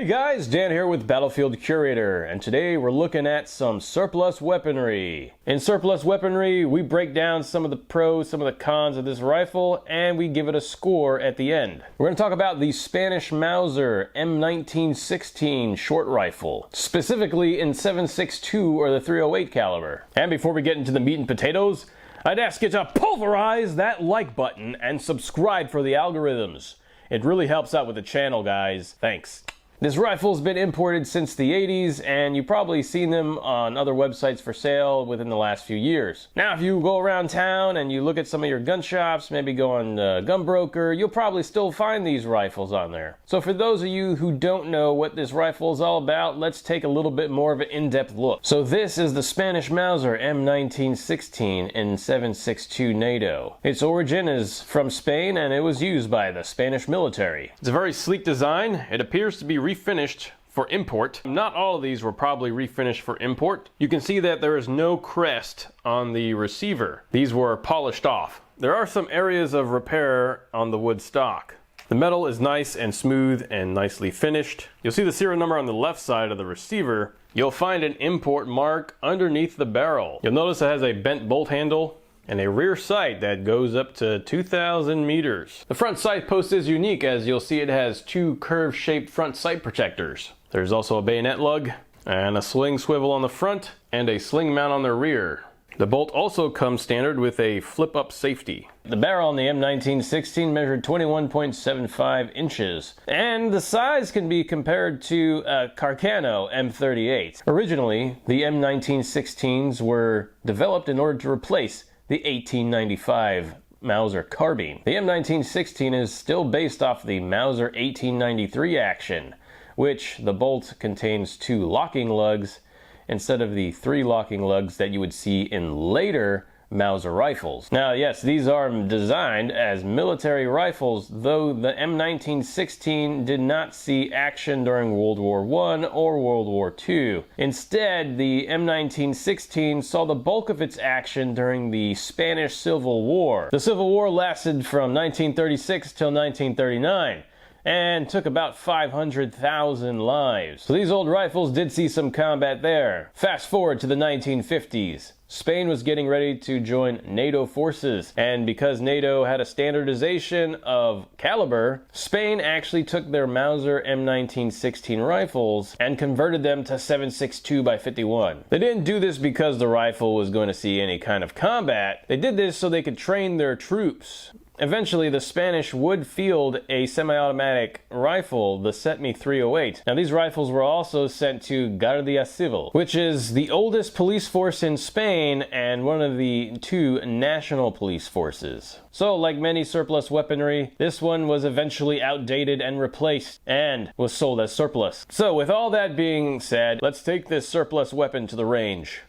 Hey guys, Dan here with Battlefield Curator, and today we're looking at some surplus weaponry. In surplus weaponry, we break down some of the pros, some of the cons of this rifle, and we give it a score at the end. We're going to talk about the Spanish Mauser M1916 short rifle, specifically in 7.62 or the .308 caliber. And before we get into the meat and potatoes, I'd ask you to pulverize that like button and subscribe for the algorithms. It really helps out with the channel, guys. Thanks. This rifle's been imported since the 80s, and you've probably seen them on other websites for sale within the last few years. Now, if you go around town and you look at some of your gun shops, maybe go on Gunbroker, you'll probably still find these rifles on there. So for those of you who don't know what this rifle is all about, let's take a little bit more of an in-depth look. So this is the Spanish Mauser M1916 in 7.62 NATO. Its origin is from Spain, and it was used by the Spanish military. It's a very sleek design. It appears to be refinished for import. Not all of these were probably refinished for import. You can see that there is no crest on the receiver. These were polished off. There are some areas of repair on the wood stock. The metal is nice and smooth and nicely finished. You'll see the serial number on the left side of the receiver. You'll find an import mark underneath the barrel. You'll notice it has a bent bolt handle and a rear sight that goes up to 2,000 meters. The front sight post is unique, as you'll see it has two curve-shaped front sight protectors. There's also a bayonet lug and a sling swivel on the front and a sling mount on the rear. The bolt also comes standard with a flip-up safety. The barrel on the M1916 measured 21.75 inches, and the size can be compared to a Carcano M38. Originally, the M1916s were developed in order to replace the 1895 Mauser carbine. The M1916 is still based off the Mauser 1893 action, which the bolt contains two locking lugs instead of the three locking lugs that you would see in later Mauser rifles. Now, yes, these are designed as military rifles, though the M1916 did not see action during World War I or World War II. Instead, the M1916 saw the bulk of its action during the Spanish Civil War. The Civil War lasted from 1936 till 1939. And took about 500,000 lives. So these old rifles did see some combat there. Fast forward to the 1950s. Spain was getting ready to join NATO forces, and because NATO had a standardization of caliber, Spain actually took their Mauser M1916 rifles and converted them to 7.62 by 51. They didn't do this because the rifle was going to see any kind of combat. They did this so they could train their troops. Eventually, the Spanish would field a semi-automatic rifle, the Setme 308. Now, these rifles were also sent to Guardia Civil, which is the oldest police force in Spain and one of the two national police forces. So, like many surplus weaponry, this one was eventually outdated and replaced and was sold as surplus. So, with all that being said, let's take this surplus weapon to the range.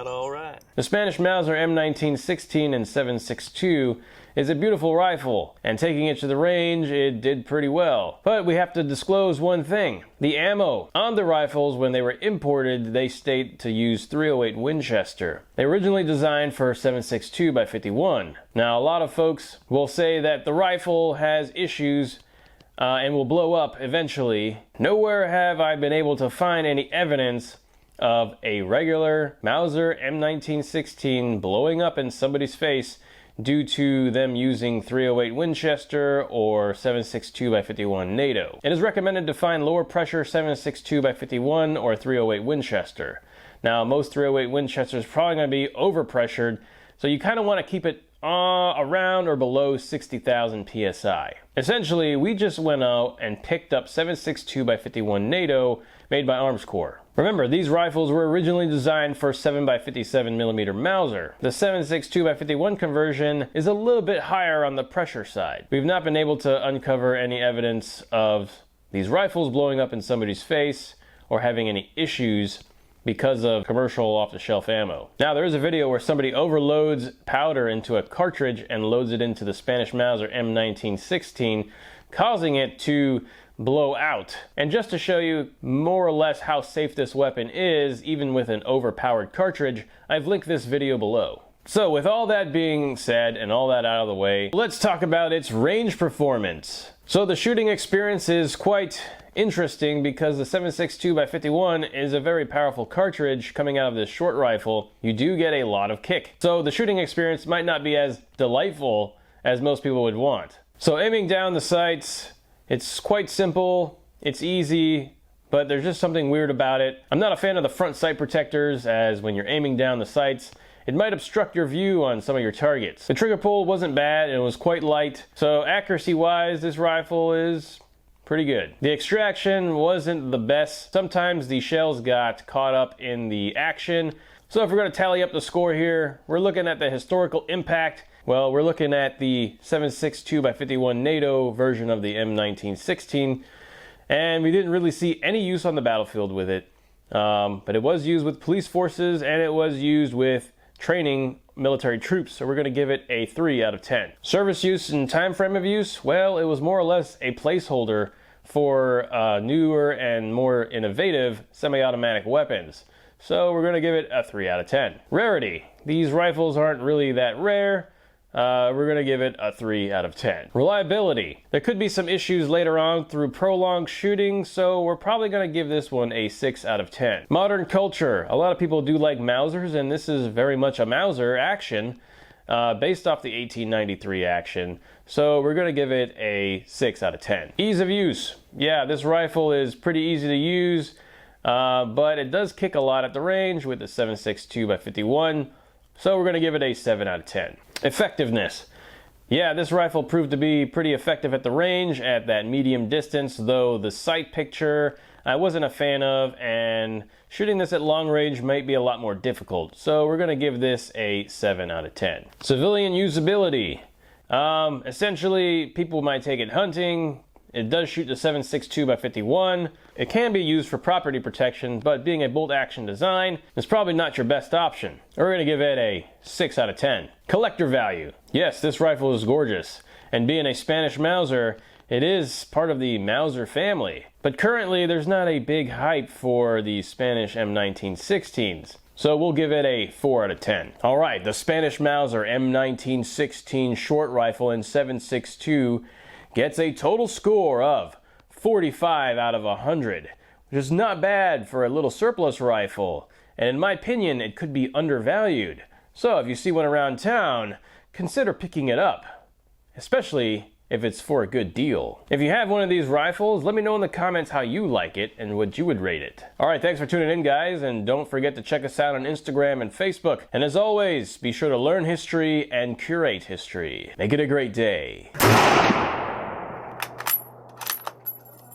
All right. The Spanish Mauser M1916 and 7.62 is a beautiful rifle, and taking it to the range, it did pretty well. But we have to disclose one thing. The ammo on the rifles, when they were imported, they state to use .308 Winchester. They were originally designed for 7.62 by 51. Now, a lot of folks will say that the rifle has issues and will blow up eventually. Nowhere have I been able to find any evidence of a regular Mauser M1916 blowing up in somebody's face due to them using .308 Winchester or 7.62 by 51 NATO. It is recommended to find lower pressure 7.62 by 51 or .308 Winchester. Now, most .308 Winchester is probably going to be overpressured, so you kind of want to keep it around or below 60,000 psi. Essentially, we just went out and picked up 7.62 by 51 NATO made by Arms Corps. Remember, these rifles were originally designed for 7 by 57 millimeter Mauser. The 7.62 by 51 conversion is a little bit higher on the pressure side. We've not been able to uncover any evidence of these rifles blowing up in somebody's face or having any issues because of commercial off-the-shelf ammo. Now, there is a video where somebody overloads powder into a cartridge and loads it into the Spanish Mauser M1916, causing it to blow out. And just to show you more or less how safe this weapon is, even with an overpowered cartridge, I've linked this video below. So with all that being said and all that out of the way, let's talk about its range performance. So the shooting experience is quite interesting because the 7.62 by 51 is a very powerful cartridge coming out of this short rifle. You do get a lot of kick. So the shooting experience might not be as delightful as most people would want. So aiming down the sights, it's quite simple, it's easy, but there's just something weird about it. I'm not a fan of the front sight protectors, as when you're aiming down the sights, it might obstruct your view on some of your targets. The trigger pull wasn't bad and it was quite light, so accuracy-wise, this rifle is pretty good. The extraction wasn't the best. Sometimes the shells got caught up in the action. So if we're going to tally up the score here, we're looking at the historical impact. Well, we're looking at the 7.62 by 51 NATO version of the M1916, and we didn't really see any use on the battlefield with it. But it was used with police forces and it was used with training military troops, so we're going to give it a 3 out of 10. Service use and time frame of use, well, it was more or less a placeholder for newer and more innovative semi-automatic weapons. So we're going to give it a 3 out of 10. Rarity. These rifles aren't really that rare. We're going to give it a 3 out of 10. Reliability. There could be some issues later on through prolonged shooting, so we're probably going to give this one a 6 out of 10. Modern culture. A lot of people do like Mausers, and this is very much a Mauser action based off the 1893 action. So we're going to give it a 6 out of 10. Ease of use. Yeah, this rifle is pretty easy to use, but it does kick a lot at the range with the 7.62 by 51. So we're going to give it a 7 out of 10. Effectiveness. Yeah, this rifle proved to be pretty effective at the range at that medium distance, though the sight picture I wasn't a fan of, and shooting this at long range might be a lot more difficult. So we're going to give this a 7 out of 10. Civilian usability. Essentially, people might take it hunting. It does shoot the 7.62 by 51. It can be used for property protection, but being a bolt action design is probably not your best option. We're going to give it a 6 out of 10. Collector value. Yes, this rifle is gorgeous, and being a Spanish Mauser, it is part of the Mauser family. But currently, there's not a big hype for the Spanish M1916s. So we'll give it a 4 out of 10. All right, the Spanish Mauser M1916 short rifle in 7.62 gets a total score of 45 out of 100, which is not bad for a little surplus rifle, and in my opinion, it could be undervalued. So if you see one around town, consider picking it up, especially if it's for a good deal. If you have one of these rifles, let me know in the comments how you like it and what you would rate it. Alright, thanks for tuning in, guys, and don't forget to check us out on Instagram and Facebook. And as always, be sure to learn history and curate history. Make it a great day.